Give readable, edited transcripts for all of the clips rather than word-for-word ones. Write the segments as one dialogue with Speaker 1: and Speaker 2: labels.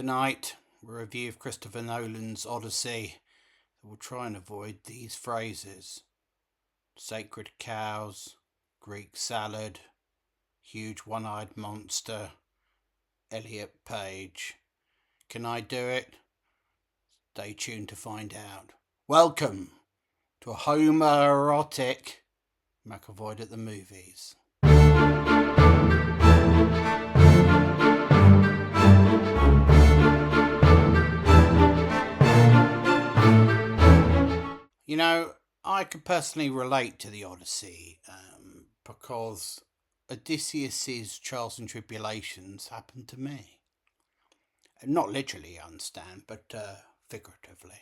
Speaker 1: Tonight, a review of Christopher Nolan's Odyssey that will try and avoid these phrases: sacred cows, Greek salad, huge one-eyed monster, Elliot Page. Can I do it? Stay tuned to find out. Welcome to a homoerotic Macclevoid at the movies. You know, I could personally relate to the Odyssey because Odysseus's trials and tribulations happened to me. Not literally, I understand, but figuratively.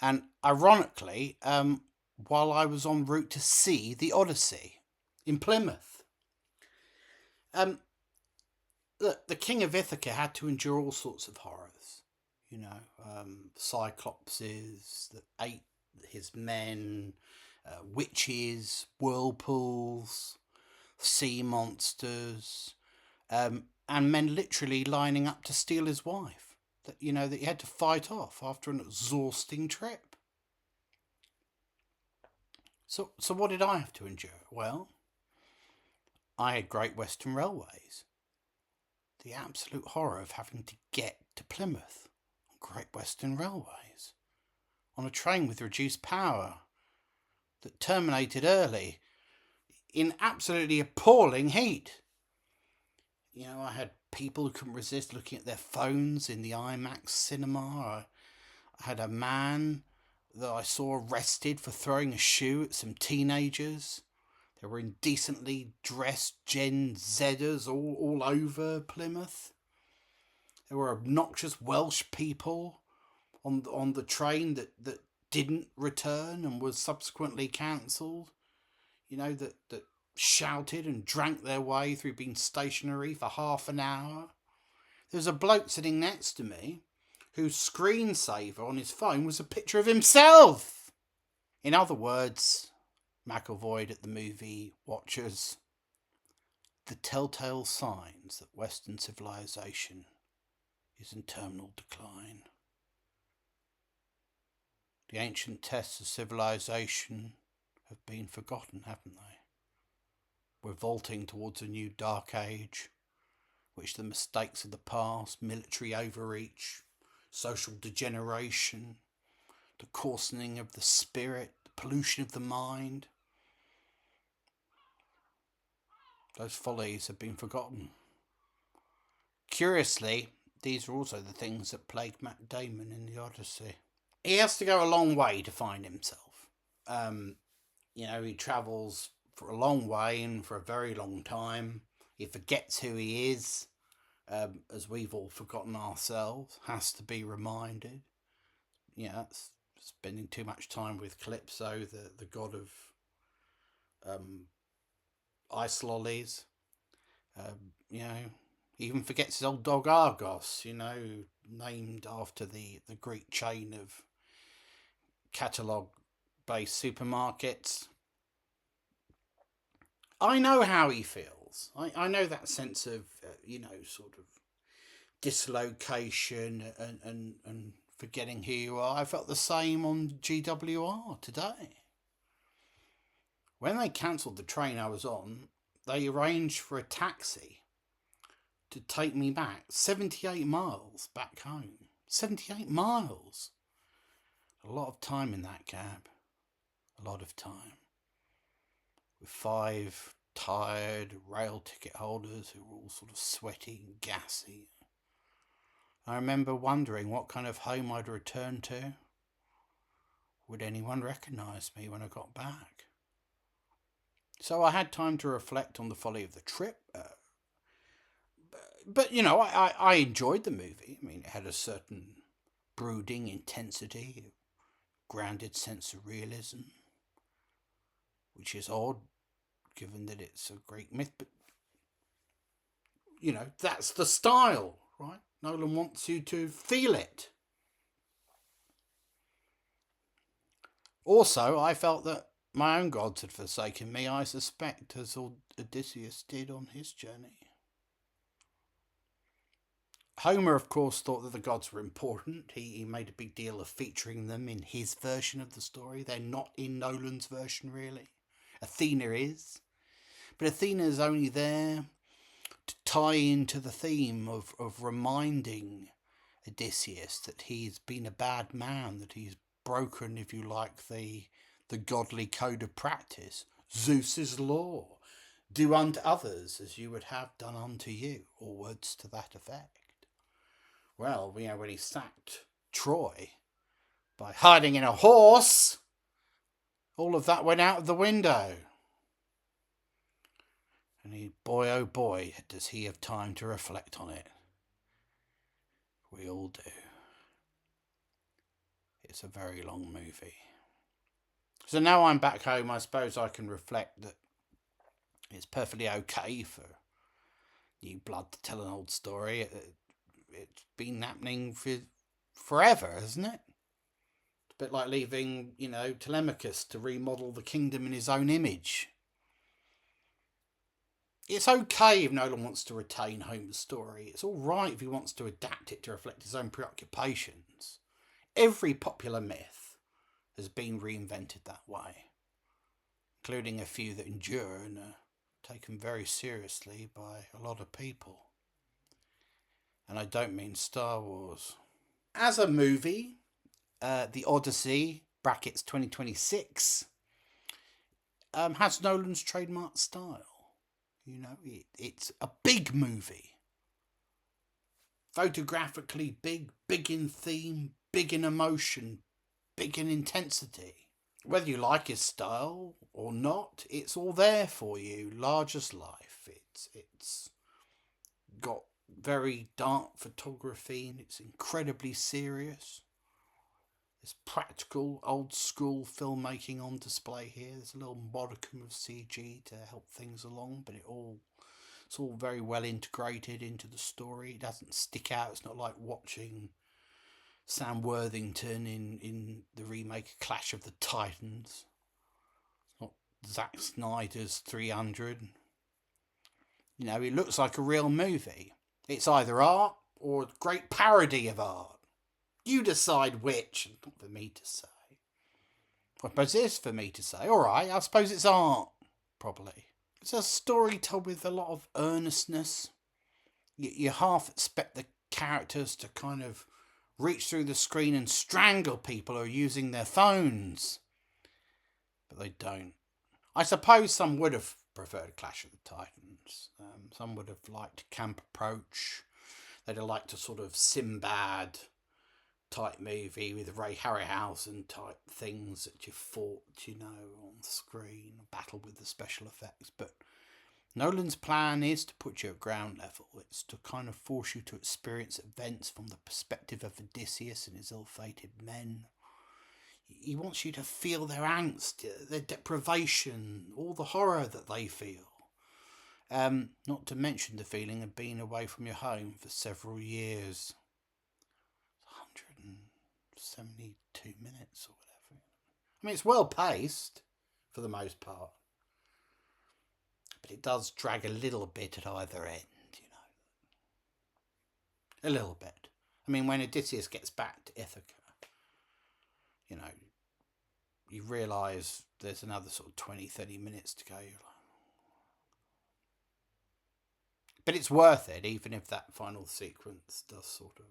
Speaker 1: And ironically, while I was en route to see the Odyssey in Plymouth. The King of Ithaca had to endure all sorts of horrors. You know, cyclopses that ate his men, witches, whirlpools, sea monsters, and men literally lining up to steal his wife that he had to fight off after an exhausting trip. So what did I have to endure? Well, I had Great Western Railways. The absolute horror of having to get to Plymouth on Great Western Railways on a train with reduced power that terminated early in absolutely appalling heat. I had people who couldn't resist looking at their phones in the IMAX cinema. I had a man that I saw arrested for throwing a shoe at some teenagers. There were indecently dressed Gen Zers all over Plymouth. There were obnoxious Welsh people on the train that didn't return and was subsequently cancelled. That shouted and drank their way through being stationary for half an hour. There was a bloke sitting next to me whose screensaver on his phone was a picture of himself. In other words, Macclevoid at the movie watchers, the telltale signs that Western civilization is in terminal decline. The ancient tests of civilization have been forgotten, haven't they? We're vaulting towards a new dark age, which the mistakes of the past, military overreach, social degeneration, the coarsening of the spirit, the pollution of the mind, those follies have been forgotten. Curiously, these are also the things that plagued Matt Damon in the Odyssey. He has to go a long way to find himself. He travels for a long way and for a very long time. He forgets who he is, as we've all forgotten ourselves, has to be reminded. That's spending too much time with Calypso, the god of ice lollies. He even forgets his old dog Argos, named after the Greek chain of catalogue-based supermarkets. I know how he feels. I know that sense of, sort of dislocation and forgetting who you are. I felt the same on GWR today. When they cancelled the train I was on, they arranged for a taxi to take me back 78 miles back home. 78 miles. A lot of time in that cab. A lot of time. With 5 tired rail ticket holders who were all sort of sweaty and gassy. I remember wondering what kind of home I'd return to. Would anyone recognise me when I got back? So I had time to reflect on the folly of the trip. But I enjoyed the movie. I mean, it had a certain brooding intensity, a grounded sense of realism, which is odd, given that it's a Greek myth. But, that's the style, right? Nolan wants you to feel it. Also, I felt that my own gods had forsaken me, I suspect, as Odysseus did on his journey. Homer, of course, thought that the gods were important. He made a big deal of featuring them in his version of the story. They're not in Nolan's version, really. Athena is. But Athena's only there to tie into the theme of reminding Odysseus that he's been a bad man, that he's broken, if you like, the godly code of practice. Zeus's law. Do unto others as you would have done unto you, or words to that effect. Well, when he sacked Troy by hiding in a horse, all of that went out of the window. And boy, oh boy, does he have time to reflect on it. We all do. It's a very long movie. So now I'm back home, I suppose I can reflect that it's perfectly okay for new blood to tell an old story. It's been happening for forever, hasn't it? It's a bit like leaving, Telemachus to remodel the kingdom in his own image. It's okay if Nolan wants to retain Homer's story. It's all right if he wants to adapt it to reflect his own preoccupations. Every popular myth has been reinvented that way, including a few that endure and are taken very seriously by a lot of people. And I don't mean Star Wars. As a movie, the Odyssey, brackets 2026, has Nolan's trademark style. It's a big movie. Photographically big, big in theme, big in emotion, big in intensity. Whether you like his style or not, it's all there for you, large as life. It's got very dark photography and it's incredibly serious. There's practical, old school filmmaking on display here. There's a little modicum of CG to help things along, but it's all very well integrated into the story. It doesn't stick out. It's not like watching Sam Worthington in the remake Clash of the Titans. It's not Zack Snyder's 300. It looks like a real movie. It's either art or a great parody of art. You decide which. Not for me to say. I suppose it is for me to say. Alright, I suppose it's art. Probably. It's a story told with a lot of earnestness. You half expect the characters to kind of reach through the screen and strangle people who are using their phones. But they don't. I suppose some would have preferred Clash of the Titans. Some would have liked Camp Approach. They'd have liked a sort of Sinbad type movie with Ray Harryhausen type things that you fought, on the screen, battle with the special effects. But Nolan's plan is to put you at ground level. It's to kind of force you to experience events from the perspective of Odysseus and his ill-fated men. He wants you to feel their angst, their deprivation, all the horror that they feel. Not to mention the feeling of being away from your home for several years. 172 minutes or whatever. I mean, it's well paced for the most part, but it does drag a little bit at either end, A little bit. I mean, when Odysseus gets back to Ithaca, you realise there's another sort of 20-30 minutes to go. But it's worth it, even if that final sequence does sort of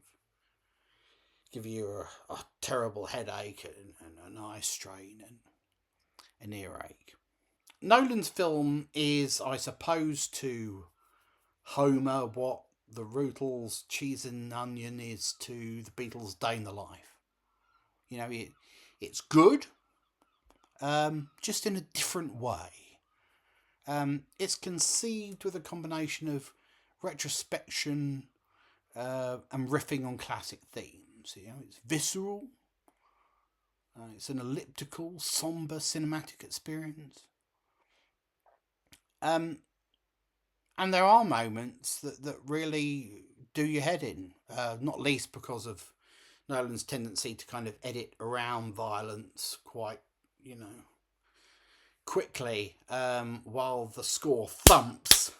Speaker 1: give you a terrible headache and an eye strain and an earache. Nolan's film is, I suppose, to Homer what the Retool's Cheese and Onion is to the Beatles' Day in the Life. It's good, just in a different way. It's conceived with a combination of retrospection and riffing on classic themes. It's visceral. It's an elliptical, somber cinematic experience. And there are moments that really do your head in, not least because of Nolan's tendency to kind of edit around violence quite, quickly, while the score thumps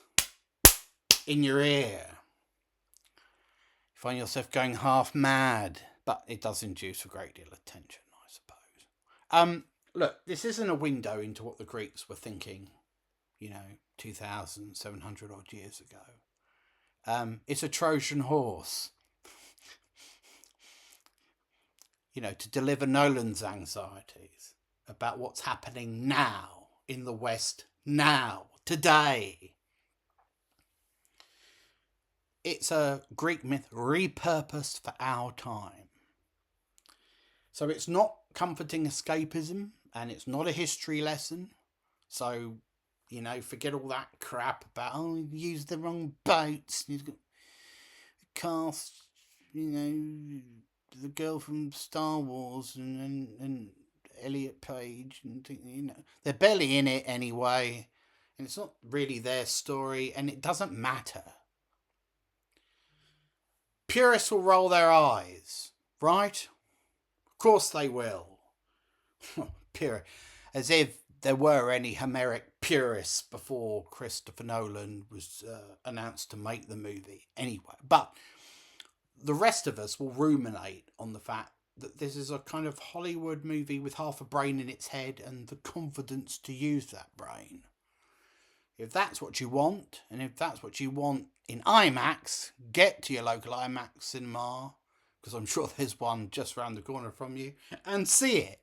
Speaker 1: in your ear. You find yourself going half mad. But it does induce a great deal of tension, I suppose. Look, this isn't a window into what the Greeks were thinking, 2,700 odd years ago. It's a Trojan horse. To deliver Nolan's anxieties about what's happening now in the West, now, today. It's a Greek myth repurposed for our time. So it's not comforting escapism, and it's not a history lesson. So, forget all that crap about, you used the wrong boats. You've got cast, the girl from Star Wars and Elliot Page, and they're barely in it anyway, and it's not really their story, and it doesn't matter. Purists will roll their eyes, right? Of course they will. Pure, as if there were any Homeric purists before Christopher Nolan was announced to make the movie. Anyway, but the rest of us will ruminate on the fact that this is a kind of Hollywood movie with half a brain in its head and the confidence to use that brain. If that's what you want, and if that's what you want in IMAX, get to your local IMAX cinema, because I'm sure there's one just around the corner from you, and see it.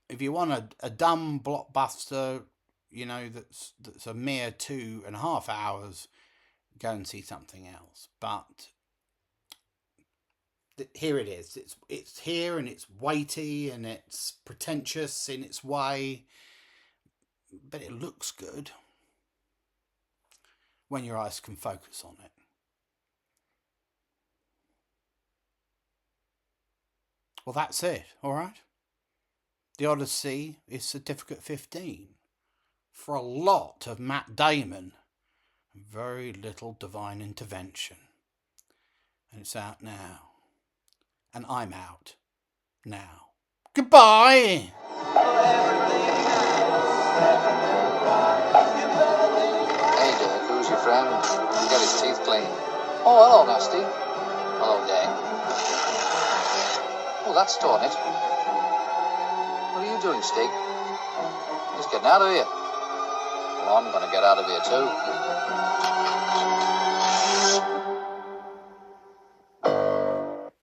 Speaker 1: If you want a dumb blockbuster, that's a mere 2.5 hours, go and see something else. But here it is. It's here, and it's weighty, and it's pretentious in its way, but it looks good when your eyes can focus on it. Well, that's it, all right? The Odyssey is Certificate 15 for a lot of Matt Damon and very little divine intervention. And it's out now. And I'm out now. Goodbye!
Speaker 2: Hey, Dick, who's your friend? He got his teeth clean. Oh, hello, Nasty. Hello, Dane. Oh, that's torn it. What are you doing, Stig? He's getting out of here. Well, I'm going to get out of here, too.